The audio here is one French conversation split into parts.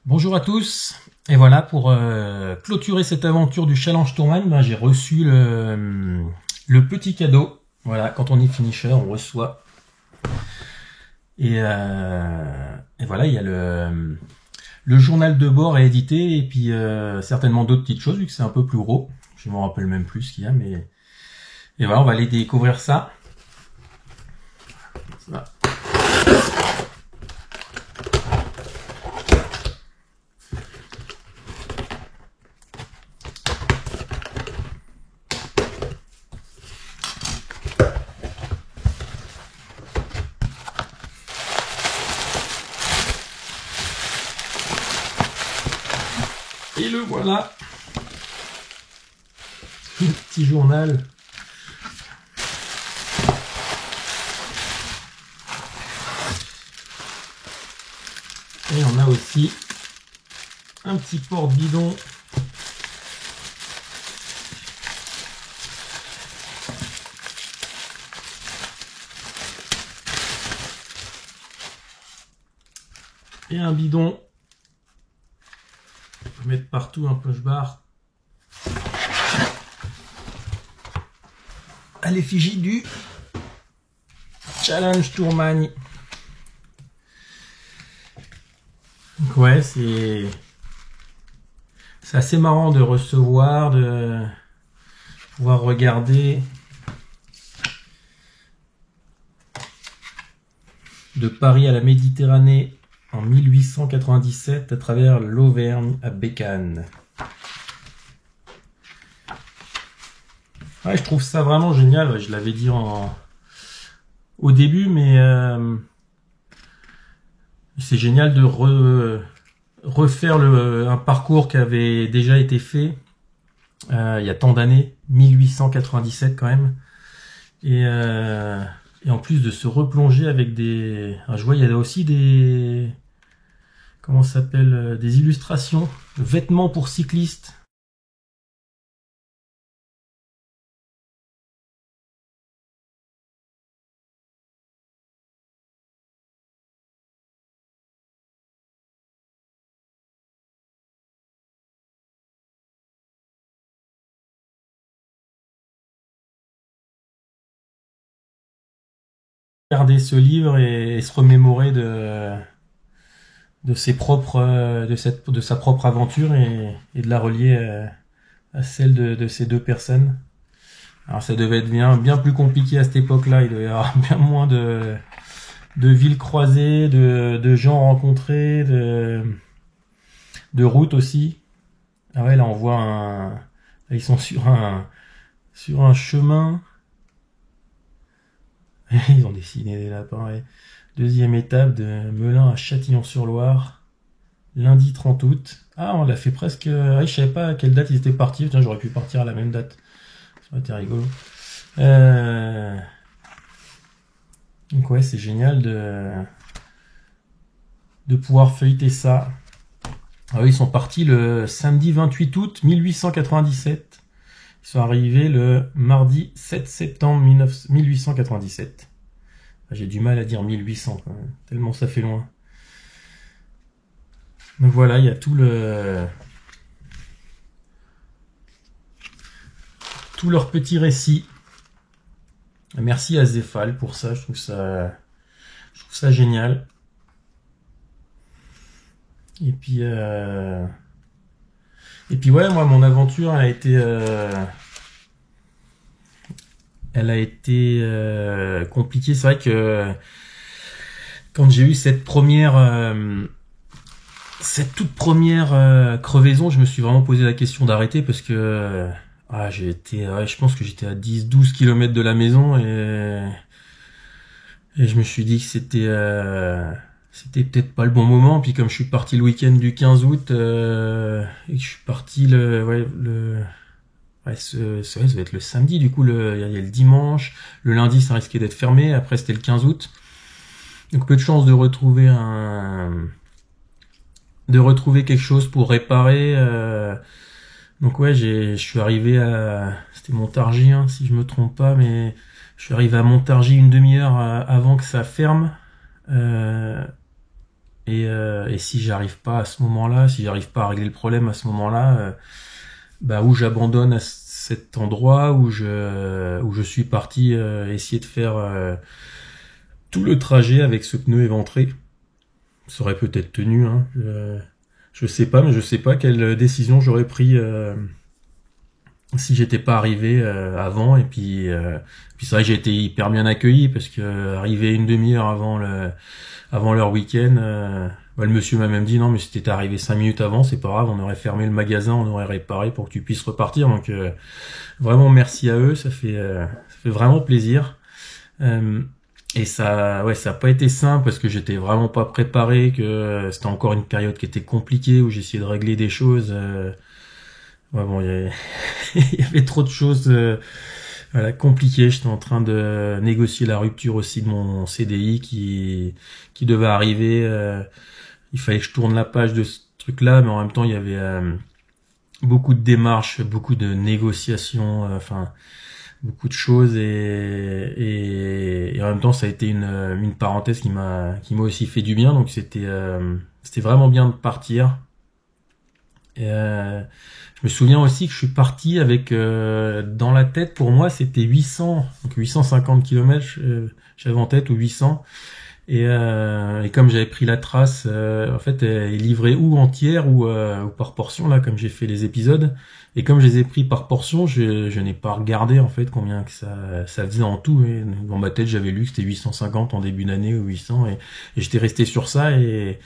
Bonjour à tous, et voilà pour clôturer cette aventure du Challenge Tourman, j'ai reçu le petit cadeau. Voilà, quand on est finisher, on reçoit. Et voilà, il y a le journal de bord à éditer et puis certainement d'autres petites choses vu que c'est un peu plus gros. Je ne me rappelle même plus ce qu'il y a, mais et voilà, on va aller découvrir ça. Voilà. Et le voilà, le petit journal. Et on a aussi un petit porte-bidon. Et un bidon. On peut mettre partout un push-bar. À l'effigie du Challenge Tourman. Donc ouais, c'est assez marrant de recevoir, de pouvoir regarder de Paris à la Méditerranée en 1897 à travers l'Auvergne à Bécane. Ouais, je trouve ça vraiment génial, je l'avais dit au début, mais c'est génial de refaire un parcours qui avait déjà été fait il y a tant d'années, 1897 quand même, et en plus de se replonger avec des... Alors, je vois, il y a aussi des... Comment ça s'appelle? Des illustrations, vêtements pour cyclistes. Regarder ce livre et se remémorer de ses propres de sa propre aventure et de la relier à celle de ces deux personnes. Alors ça devait être bien plus compliqué à cette époque-là, il devait y avoir bien moins de villes croisées, de gens rencontrés, de routes aussi. Ah ouais, là on voit là, ils sont sur un chemin. Ils ont dessiné des lapins, ouais. Deuxième étape de Melun à Châtillon-sur-Loire, lundi 30 août. Ah, on l'a fait presque... Ah, je savais pas à quelle date ils étaient partis. Tiens, j'aurais pu partir à la même date. Ça aurait été rigolo. Donc ouais, c'est génial de pouvoir feuilleter ça. Ah oui, ils sont partis le samedi 28 août 1897. Ils sont arrivés le mardi 7 septembre 1897. J'ai du mal à dire 1800 quand même, tellement ça fait loin. Donc voilà, il y a tout leur petit récit. Merci à Zéphal pour ça, je trouve ça génial. Et puis ouais, moi mon aventure elle a été compliquée. C'est vrai que quand j'ai eu cette toute première crevaison, je me suis vraiment posé la question d'arrêter parce que je pense que j'étais à 10-12 km de la maison et je me suis dit que c'était peut-être pas le bon moment. Puis comme je suis parti le week-end du 15 août et que je suis parti ça va être le samedi, du coup il y a le dimanche, le lundi ça risquait d'être fermé, après c'était le 15 août. Donc peu de chance de retrouver quelque chose pour réparer. Donc ouais, je suis arrivé c'était Montargis, hein, si je me trompe pas, mais je suis arrivé à Montargis une demi-heure avant que ça ferme. et si j'arrive pas à ce moment-là, si j'arrive pas à régler le problème à ce moment-là, où j'abandonne à cet endroit où je suis parti essayer de faire tout le trajet avec ce pneu éventré. Ça aurait peut-être tenu, hein. Je sais pas, mais je sais pas quelle décision j'aurais pris si j'étais pas arrivé avant. Et puis c'est vrai que j'ai été hyper bien accueilli parce que arrivé une demi-heure avant leur week-end, le monsieur m'a même dit non mais si t'étais arrivé 5 minutes avant, c'est pas grave, on aurait fermé le magasin, on aurait réparé pour que tu puisses repartir. Donc vraiment merci à eux, ça fait vraiment plaisir. Et ça a pas été simple parce que j'étais vraiment pas préparé, que c'était encore une période qui était compliquée où j'essayais de régler des choses. Il y avait trop de choses compliquées. J'étais en train de négocier la rupture aussi de mon CDI qui devait arriver. Il fallait que je tourne la page de ce truc-là, mais en même temps il y avait beaucoup de démarches, beaucoup de négociations, beaucoup de choses et en même temps ça a été une parenthèse qui m'a aussi fait du bien. Donc c'était vraiment bien de partir. Et, je me souviens aussi que je suis parti avec dans la tête, pour moi c'était 800, donc 850 km j'avais en tête, ou 800. Et comme j'avais pris la trace, en fait elle est livrée ou entière ou par portion là, comme j'ai fait les épisodes. Et comme je les ai pris par portion, je n'ai pas regardé en fait combien que ça faisait en tout. Et dans ma tête j'avais lu que c'était 850 en début d'année ou 800, et j'étais resté sur ça. Et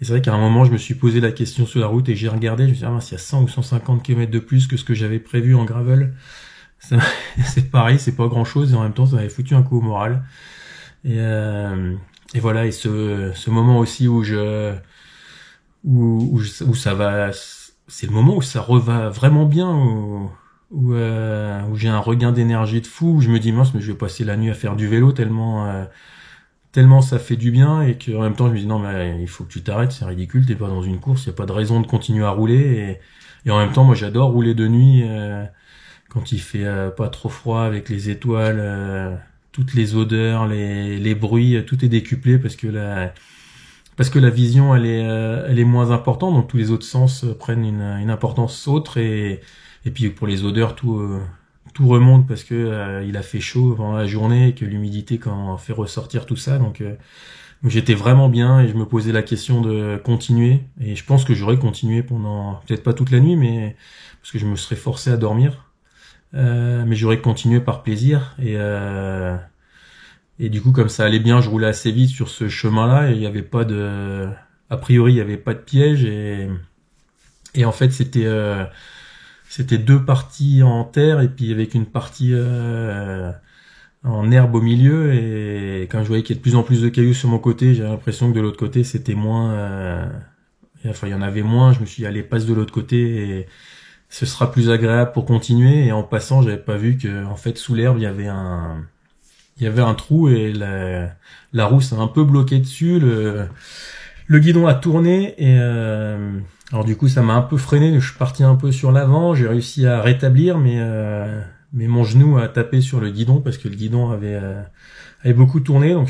c'est vrai qu'à un moment je me suis posé la question sur la route et j'ai regardé, je me suis dit s'il y a 100 ou 150 km de plus que ce que j'avais prévu en gravel, c'est pareil, c'est pas grand chose, et en même temps ça m'avait foutu un coup au moral. Et voilà, et ce moment aussi où ça va, c'est le moment où ça reva vraiment bien, où j'ai un regain d'énergie de fou, où je me dis mince mais je vais passer la nuit à faire du vélo tellement ça fait du bien. Et que en même temps je me dis non mais il faut que tu t'arrêtes, c'est ridicule, t'es pas dans une course, y a pas de raison de continuer à rouler. Et en même temps moi j'adore rouler de nuit quand il fait pas trop froid, avec les étoiles, toutes les odeurs, les bruits, tout est décuplé parce que la vision elle est moins importante, donc tous les autres sens prennent une importance autre. Et puis pour les odeurs tout remonte parce que il a fait chaud pendant la journée et que l'humidité quand fait ressortir tout ça. Donc j'étais vraiment bien et je me posais la question de continuer. Et je pense que j'aurais continué pendant peut-être pas toute la nuit, mais parce que je me serais forcé à dormir. Mais j'aurais continué par plaisir. Et du coup, comme ça allait bien, je roulais assez vite sur ce chemin-là et il y avait pas a priori, il y avait pas de piège. Et en fait, c'était deux parties en terre et puis avec une partie en herbe au milieu. Et quand je voyais qu'il y avait de plus en plus de cailloux sur mon côté, j'avais l'impression que de l'autre côté c'était moins, il y en avait moins. Je me suis dit allez, passe de l'autre côté et ce sera plus agréable pour continuer. Et en passant, j'avais pas vu que en fait sous l'herbe il y avait un trou et la roue s'est un peu bloquée dessus. Le guidon a tourné et alors du coup ça m'a un peu freiné. Je suis parti un peu sur l'avant, j'ai réussi à rétablir, mais mon genou a tapé sur le guidon parce que le guidon avait beaucoup tourné. Donc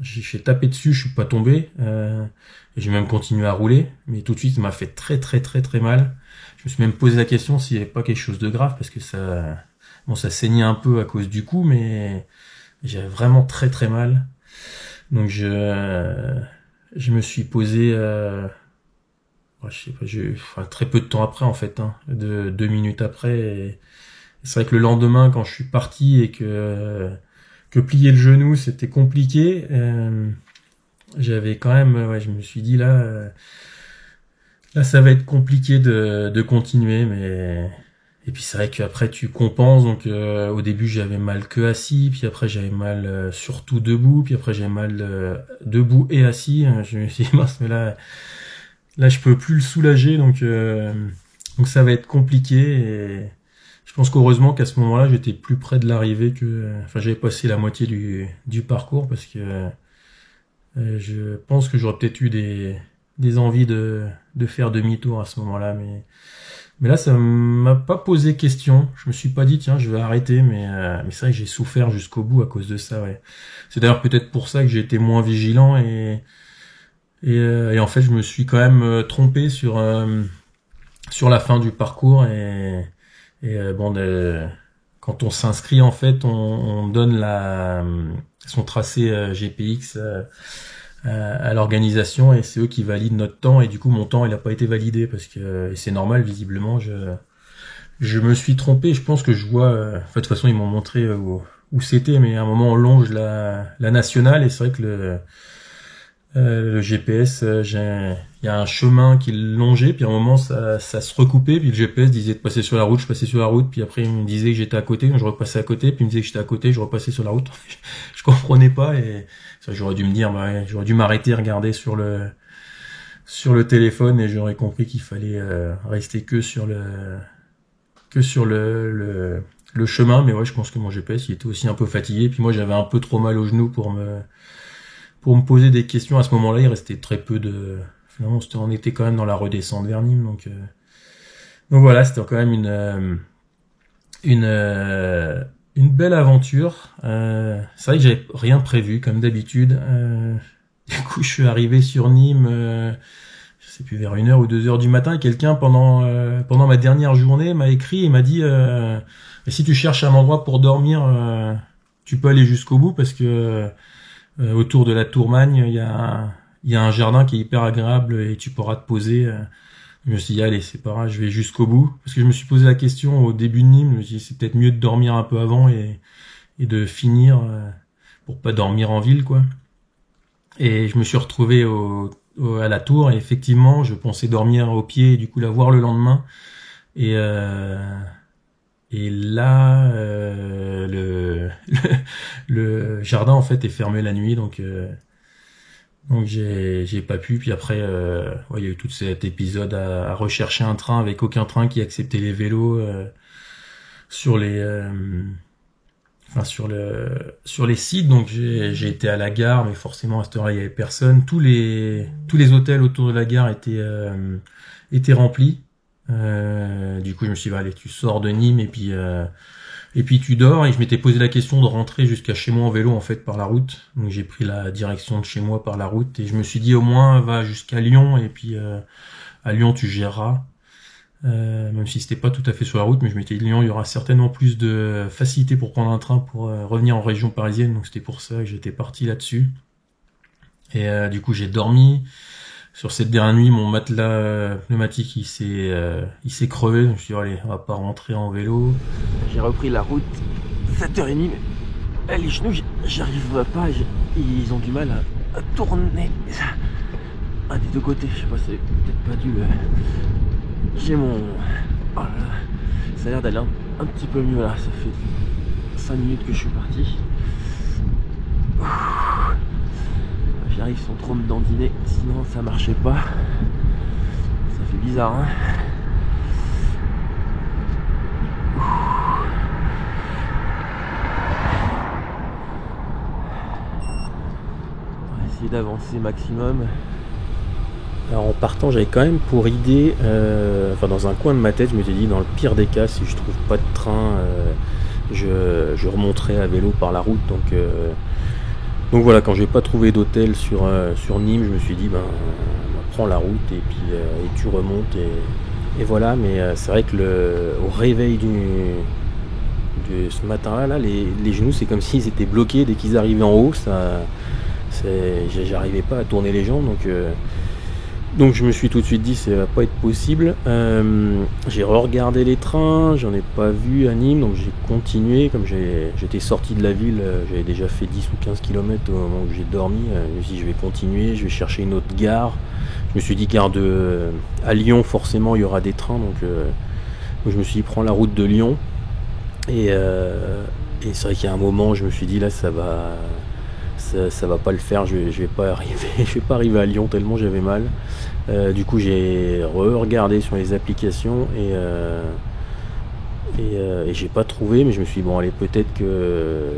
j'ai tapé dessus, je suis pas tombé. Et j'ai même continué à rouler, mais tout de suite ça m'a fait très très très très mal. Je me suis même posé la question s'il n'y avait pas quelque chose de grave parce que ça saignait un peu à cause du coup, mais j'avais vraiment très très mal. Donc je me suis posé, je sais pas, très peu de temps après en fait, hein, 2 minutes après. Et c'est vrai que le lendemain, quand je suis parti et que plier le genou c'était compliqué, j'avais quand même, je me suis dit là ça va être compliqué de continuer, mais et puis c'est vrai qu'après tu compenses. Donc au début j'avais mal que assis, puis après j'avais mal surtout debout, puis après j'avais mal debout et assis. Je me suis dit mince, mais là je peux plus le soulager, donc ça va être compliqué. Et je pense qu'heureusement qu'à ce moment-là j'étais plus près de l'arrivée j'avais passé la moitié du parcours, parce que je pense que j'aurais peut-être eu des envies de faire demi-tour à ce moment-là, mais là ça m'a pas posé question. Je me suis pas dit tiens je vais arrêter, mais c'est vrai que j'ai souffert jusqu'au bout à cause de ça. Ouais. C'est d'ailleurs peut-être pour ça que j'ai été moins vigilant Et en fait, je me suis quand même trompé sur la fin du parcours quand on s'inscrit en fait, on donne son tracé GPX à l'organisation et c'est eux qui valident notre temps et du coup mon temps il a pas été validé parce que et c'est normal visiblement je me suis trompé. Je pense que je vois en fait, de toute façon ils m'ont montré où c'était, mais à un moment on longe la nationale et c'est vrai que le GPS, il y a un chemin qui longeait, puis à un moment ça se recoupait, puis le GPS disait de passer sur la route, je passais sur la route, puis après il me disait que j'étais à côté, donc je repassais à côté, puis il me disait que j'étais à côté, je repassais sur la route. Je comprenais pas et ça j'aurais dû me dire, bah ouais, j'aurais dû m'arrêter, regarder sur le téléphone et j'aurais compris qu'il fallait rester que sur le chemin, mais ouais, je pense que mon GPS il était aussi un peu fatigué, puis moi j'avais un peu trop mal au genou pour me poser des questions. À ce moment-là, il restait très peu de... Finalement, on était quand même dans la redescente vers Nîmes, donc voilà, c'était quand même une belle aventure. C'est vrai que j'avais rien prévu, comme d'habitude. Du coup, je suis arrivé sur Nîmes, je sais plus, vers 1h ou 2h du matin, et quelqu'un, pendant ma dernière journée, m'a écrit et m'a dit si tu cherches un endroit pour dormir, tu peux aller jusqu'au bout, parce que autour de la Tourmagne, il y a un jardin qui est hyper agréable et tu pourras te poser. Je me suis dit, allez, c'est pas grave, je vais jusqu'au bout. Parce que je me suis posé la question au début de Nîmes, je me suis dit, c'est peut-être mieux de dormir un peu avant et de finir pour pas dormir en ville, quoi. Et je me suis retrouvé à la tour et effectivement, je pensais dormir au pied et du coup la voir le lendemain. Et là, le jardin en fait est fermé la nuit, donc j'ai pas pu. Puis après, ouais, il y a eu tout cet épisode à rechercher un train avec aucun train qui acceptait les vélos sur les, enfin sur les sites. Donc j'ai été à la gare, mais forcément à cette heure-là il y avait personne. Tous les hôtels autour de la gare étaient remplis. Du coup je me suis dit, allez, tu sors de Nîmes et puis tu dors. Et je m'étais posé la question de rentrer jusqu'à chez moi en vélo en fait par la route. Donc j'ai pris la direction de chez moi par la route et je me suis dit, au moins va jusqu'à Lyon et puis à Lyon tu géreras. Même si c'était pas tout à fait sur la route, mais je m'étais dit, Lyon il y aura certainement plus de facilité pour prendre un train pour revenir en région parisienne. Donc c'était pour ça que j'étais parti là-dessus. Et du coup j'ai dormi. Sur cette dernière nuit, mon matelas pneumatique il s'est crevé. Donc je me suis dit, allez, on va pas rentrer en vélo. J'ai repris la route, 7h30, mais les genoux, j'arrive pas, ils ont du mal à tourner. Un des deux côtés, je sais pas, c'est peut-être pas dû. J'ai mon... Oh là là. Ça a l'air d'aller un petit peu mieux là, ça fait 5 minutes que je suis parti. J'arrive sans trop me dandiner, sinon ça marchait pas. Ça fait bizarre, hein. On va essayer d'avancer maximum. Alors en partant, j'avais quand même pour idée, dans un coin de ma tête, je m'étais dit, dans le pire des cas, si je trouve pas de train, je remonterai à vélo par la route. Donc voilà, quand j'ai pas trouvé d'hôtel sur Nîmes, je me suis dit, prends la route et puis et tu remontes et voilà. Mais c'est vrai que au réveil de ce matin-là, les genoux, c'est comme s'ils étaient bloqués dès qu'ils arrivaient en haut. J'arrivais pas à tourner les jambes, donc je me suis tout de suite dit, ça va pas être possible. J'ai re-regardé les trains, j'en ai pas vu à Nîmes, donc j'ai continué. Comme j'étais sorti de la ville, j'avais déjà fait 10 ou 15 km au moment où j'ai dormi. Je me suis dit, je vais continuer, je vais chercher une autre gare. Je me suis dit, à Lyon, forcément, il y aura des trains, donc je me suis dit, prends la route de Lyon. Et c'est vrai qu'il y a un moment, je me suis dit, là, ça va pas le faire, je vais pas arriver à Lyon tellement j'avais mal. Du coup j'ai regardé sur les applications et j'ai pas trouvé, mais je me suis dit, bon allez, peut-être que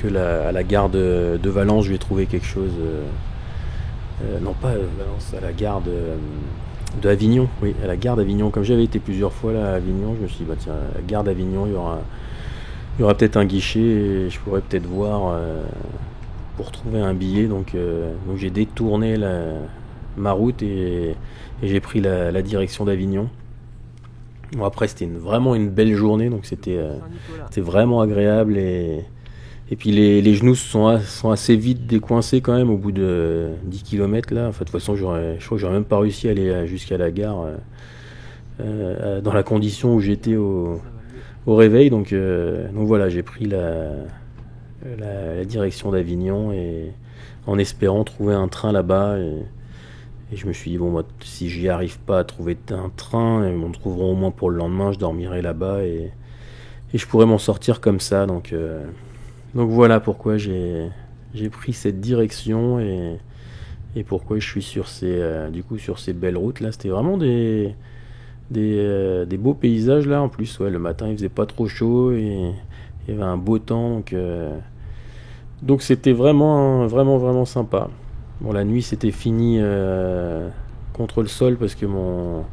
à la gare de Valence je vais trouver quelque chose. Non pas Valence, à la gare de Avignon, oui, à la gare d'Avignon. Comme j'avais été plusieurs fois là à Avignon, je me suis dit, tiens, à la gare d'Avignon il y aura peut-être un guichet et je pourrais peut-être voir pour trouver un billet. Donc j'ai détourné ma route et j'ai pris la direction d'Avignon. Bon, après, c'était vraiment une belle journée, donc c'était vraiment agréable. Et puis les genoux sont assez vite décoincés quand même au bout de 10 km là. Enfin, de toute façon, je crois que j'aurais même pas réussi à aller jusqu'à la gare dans la condition où j'étais au réveil. Donc voilà, j'ai pris la direction d'Avignon et en espérant trouver un train là-bas. Et je me suis dit, bon, moi, si j'y arrive pas à trouver un train, ils m'en trouveront au moins pour le lendemain, je dormirai là-bas et je pourrais m'en sortir comme ça. Donc voilà pourquoi j'ai pris cette direction et pourquoi je suis sur ces belles routes là. C'était vraiment des beaux paysages là. En plus, ouais, le matin il faisait pas trop chaud et il y avait un beau temps. Donc c'était vraiment, vraiment, vraiment sympa. Bon, la nuit c'était fini contre le sol parce que mon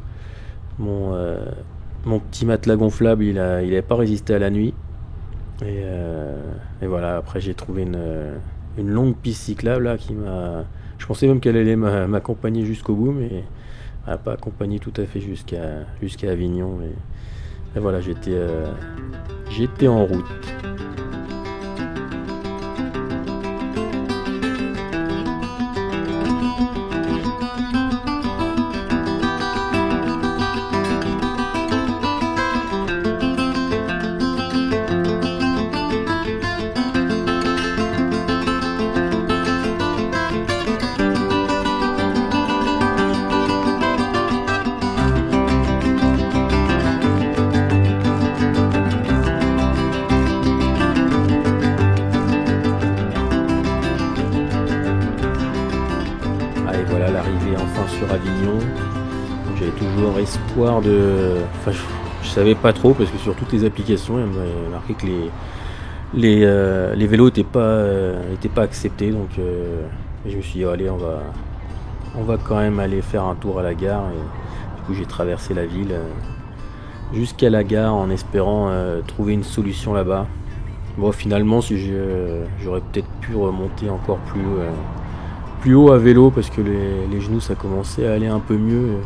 petit matelas gonflable il avait pas résisté à la nuit. Et voilà, après j'ai trouvé une longue piste cyclable là je pensais même qu'elle allait m'accompagner jusqu'au bout, mais elle n'a pas accompagné tout à fait jusqu'à Avignon. Et voilà, j'étais en route. Et voilà l'arrivée enfin sur Avignon. J'avais toujours espoir Enfin, je savais pas trop parce que sur toutes les applications, il m'avait marqué que les vélos étaient pas acceptés. Donc je me suis dit, allez, on va quand même aller faire un tour à la gare. Et du coup, j'ai traversé la ville jusqu'à la gare en espérant trouver une solution là-bas. Bon, finalement, si j'aurais peut-être pu remonter encore plus haut à vélo parce que les genoux ça commençait à aller un peu mieux.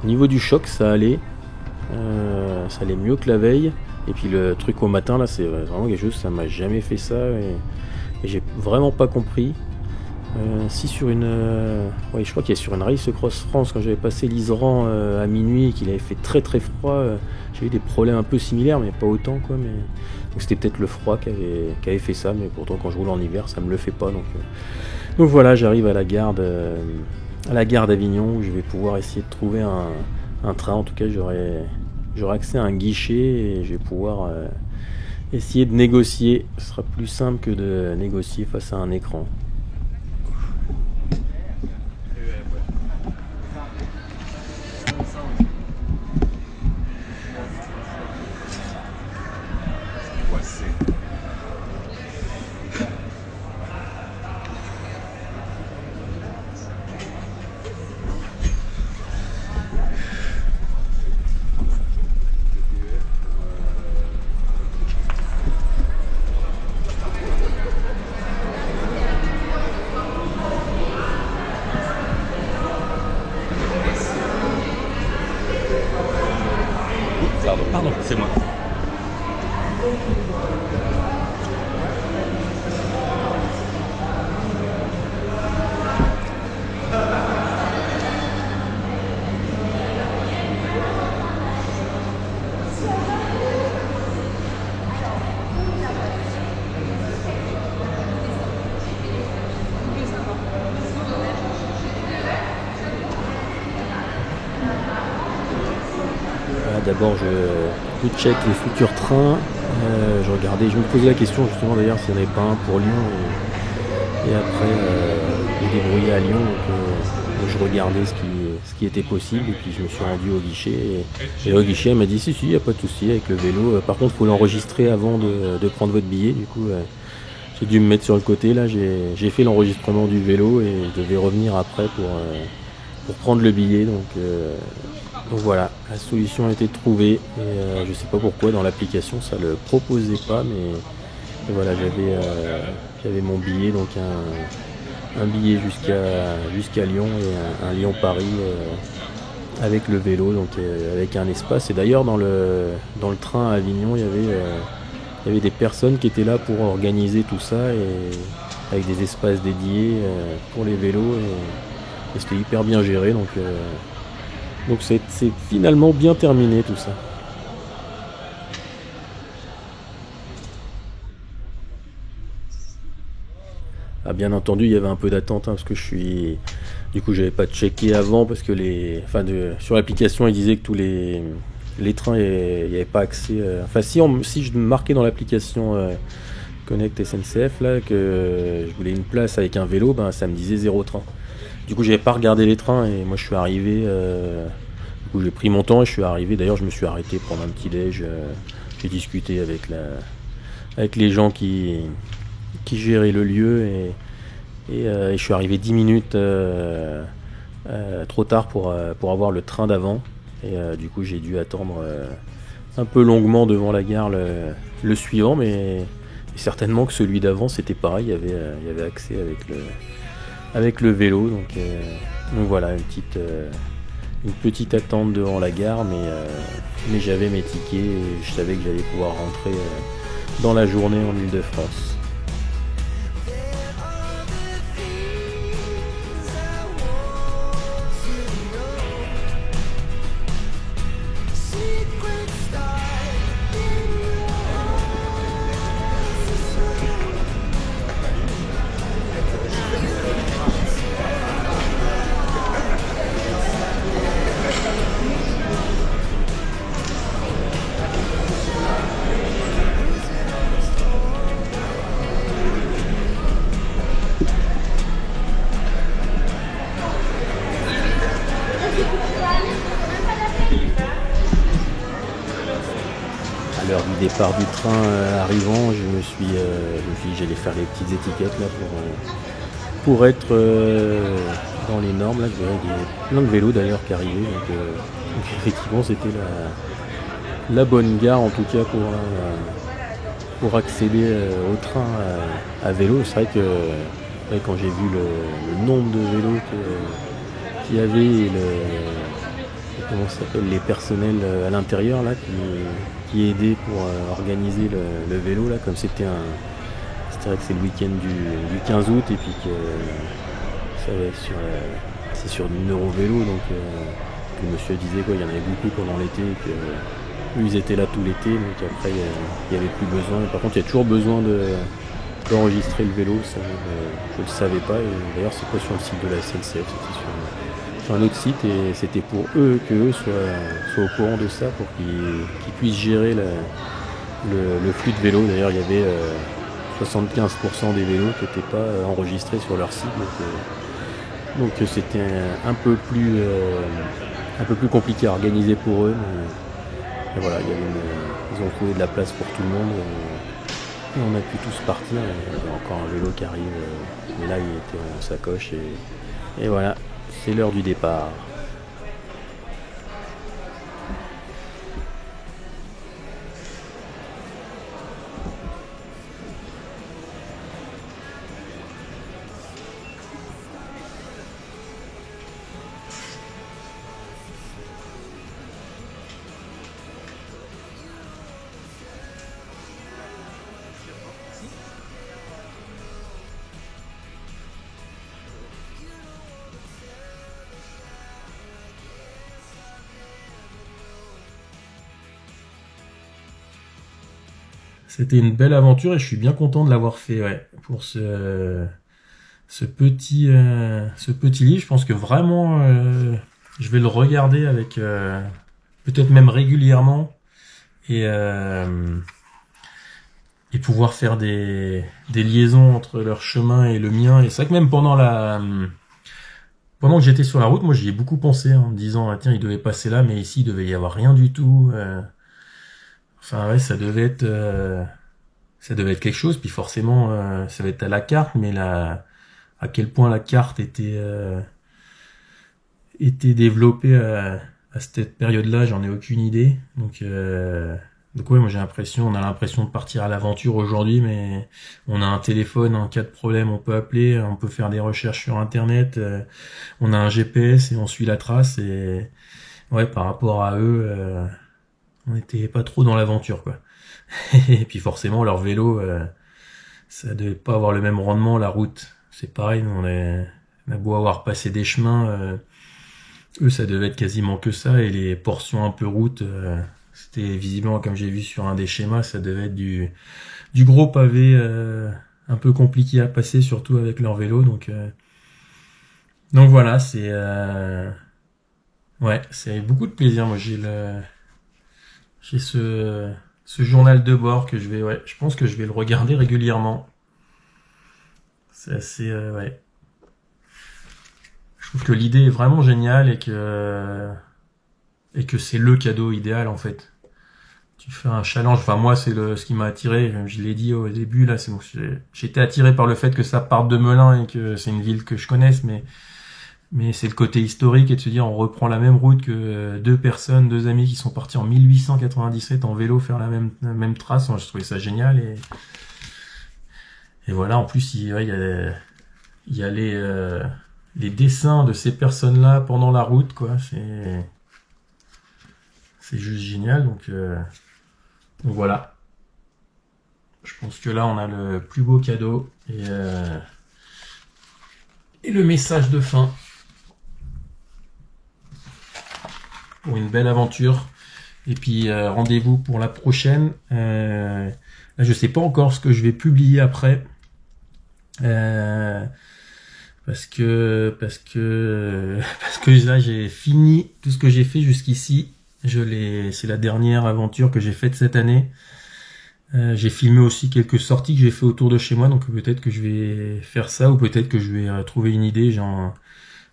Au niveau du choc ça allait mieux que la veille. Et puis le truc au matin là, c'est vraiment quelque chose, ça m'a jamais fait ça et j'ai vraiment pas compris. Si sur je crois qu'il y a sur une Race Cross France, quand j'avais passé l'Iseran à minuit et qu'il avait fait très très froid, j'ai eu des problèmes un peu similaires mais pas autant quoi. Donc c'était peut-être le froid qui avait fait ça, mais pourtant quand je roule en hiver ça me le fait pas. Donc voilà, j'arrive à la gare d'Avignon où je vais pouvoir essayer de trouver un train. En tout cas, j'aurai accès à un guichet et je vais pouvoir essayer de négocier. Ce sera plus simple que de négocier face à un écran. Pardon, c'est moi. D'abord je check les futurs trains, je me posais la question justement d'ailleurs s'il n'y en avait pas un pour Lyon et après je me débrouillais à Lyon, donc je regardais ce qui était possible et puis je me suis rendu au guichet et le guichet m'a dit si il n'y a pas de souci avec le vélo, par contre il faut l'enregistrer avant de prendre votre billet. Du coup j'ai dû me mettre sur le côté, là j'ai fait l'enregistrement du vélo et je devais revenir après pour prendre le billet. Donc voilà, la solution a été trouvée et je sais pas pourquoi dans l'application ça le proposait pas, mais voilà, J'avais mon billet, donc un billet jusqu'à Lyon et un Lyon-Paris avec le vélo, donc avec un espace. Et d'ailleurs dans le train à Avignon, il y avait des personnes qui étaient là pour organiser tout ça et avec des espaces dédiés pour les vélos et c'était hyper bien géré, donc c'est finalement bien terminé tout ça. Ah, bien entendu, il y avait un peu d'attente parce que du coup, j'avais pas checké avant parce que sur l'application, il disait que tous les trains, il n'y avait pas accès. Enfin, si je marquais dans l'application Connect SNCF là que je voulais une place avec un vélo, ben ça me disait zéro train. Du coup, j'avais pas regardé les trains et moi, je suis arrivé. Du coup, j'ai pris mon temps et je suis arrivé. D'ailleurs, je me suis arrêté prendre un petit déj. J'ai discuté avec les gens qui gérait le lieu et je suis arrivé 10 minutes trop tard pour avoir le train d'avant et du coup j'ai dû attendre un peu longuement devant la gare le suivant, mais certainement que celui d'avant c'était pareil, il y avait accès avec le vélo, donc voilà une petite attente devant la gare, mais j'avais mes tickets et je savais que j'allais pouvoir rentrer dans la journée en Île-de-France. À l'heure du départ du train arrivant, je me suis dit j'allais faire les petites étiquettes là pour être dans les normes. Là, il y avait plein de vélos d'ailleurs qui arrivaient, donc effectivement c'était la bonne gare en tout cas pour accéder au train à vélo. C'est vrai que ouais, quand j'ai vu le nombre de vélos qu'il y avait et comment ça s'appelle, les personnels à l'intérieur là qui aidaient pour organiser le vélo là, comme c'est vrai que c'est le week-end du 15 août et puis que ça va être c'est sur du Eurovélo, donc le monsieur disait quoi, il y en avait beaucoup pendant l'été et que eux, ils étaient là tout l'été, donc après il y avait plus besoin. Par contre il y a toujours besoin d'enregistrer le vélo, ça je le savais pas, et d'ailleurs c'est pas sur le site de la SNCF, c'était sur un autre site et c'était pour eux que eux soient au courant de ça pour qu'ils puissent gérer le flux de vélos. D'ailleurs il y avait 75% des vélos qui n'étaient pas enregistrés sur leur site, donc c'était un peu plus compliqué à organiser pour eux, mais voilà, ils ont trouvé de la place pour tout le monde et on a pu tous partir. Il y avait encore un vélo qui arrive, mais là il était en sacoche et voilà, c'est l'heure du départ. C'était une belle aventure et je suis bien content de l'avoir fait, ouais, pour ce petit livre. Je pense que vraiment, je vais le regarder avec, peut-être même régulièrement et pouvoir faire des liaisons entre leur chemin et le mien. Et c'est vrai que même pendant que j'étais sur la route, moi j'y ai beaucoup pensé en me disant, ah, tiens, il devait passer là, mais ici il devait y avoir rien du tout. Enfin ouais, ça devait être quelque chose. Puis forcément, ça va être à la carte, mais à quel point la carte était développée à cette période-là, j'en ai aucune idée. Donc Donc ouais, moi on a l'impression de partir à l'aventure aujourd'hui, mais on a un téléphone, en cas de problème, on peut appeler, on peut faire des recherches sur Internet, on a un GPS et on suit la trace. Et ouais, par rapport à eux, on n'était pas trop dans l'aventure, quoi. Et puis forcément, leur vélo, ça devait pas avoir le même rendement, la route. C'est pareil, on a beau avoir passé des chemins, eux, ça devait être quasiment que ça, et les portions un peu route, c'était visiblement, comme j'ai vu sur un des schémas, ça devait être du gros pavé, un peu compliqué à passer, surtout avec leur vélo. Donc voilà, ouais, c'est beaucoup de plaisir. Moi, j'ai ce journal de bord que ouais, je pense que je vais le regarder régulièrement. C'est assez, ouais. Je trouve que l'idée est vraiment géniale et que c'est le cadeau idéal en fait. Tu fais un challenge. Enfin moi c'est ce qui m'a attiré. Je l'ai dit au début là. C'est bon, j'étais attiré par le fait que ça parte de Melun et que c'est une ville que je connaisse, mais c'est le côté historique et de se dire on reprend la même route que deux amis qui sont partis en 1897 en vélo faire la même trace. Moi, je trouvais ça génial et voilà. En plus ouais, il y a les dessins de ces personnes-là pendant la route, quoi. C'est juste génial. Donc voilà. Je pense que là, on a le plus beau cadeau et le message de fin pour une belle aventure. Et puis rendez-vous pour la prochaine. Là, je sais pas encore ce que je vais publier après. Parce que là j'ai fini tout ce que j'ai fait jusqu'ici. C'est la dernière aventure que j'ai faite cette année. J'ai filmé aussi quelques sorties que j'ai fait autour de chez moi, donc peut-être que je vais faire ça ou peut-être que je vais trouver une idée.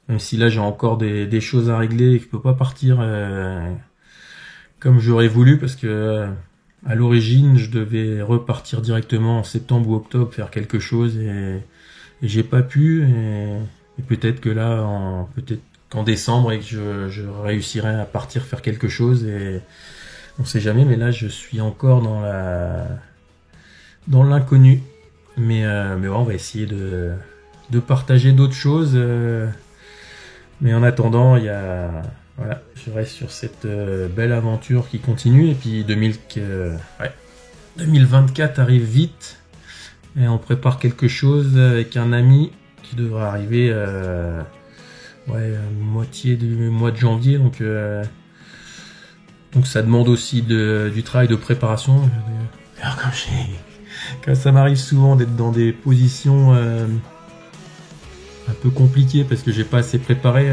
Même si là j'ai encore des choses à régler et que je peux pas partir comme j'aurais voulu parce que à l'origine je devais repartir directement en septembre ou octobre faire quelque chose et j'ai pas pu et peut-être que là peut-être qu'en décembre et que je réussirai à partir faire quelque chose et on sait jamais, mais là je suis encore dans l'inconnu, mais ouais, on va essayer de partager d'autres choses, mais en attendant voilà, je reste sur cette belle aventure qui continue et puis 2024 arrive vite. Et on prépare quelque chose avec un ami qui devra arriver moitié du mois de janvier. Donc ça demande aussi du travail de préparation. Alors, comme ça m'arrive souvent d'être dans des positions un peu compliquées parce que j'ai pas assez préparé.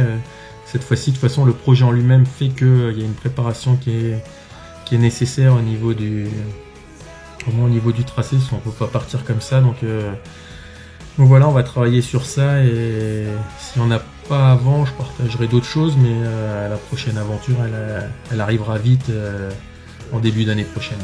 Cette fois-ci, de toute façon, le projet en lui-même fait qu'il y a une préparation qui est nécessaire au niveau du tracé, si on peut pas partir comme ça, donc voilà, on va travailler sur ça et si on n'a pas avant, je partagerai d'autres choses, mais la prochaine aventure, elle arrivera vite en début d'année prochaine.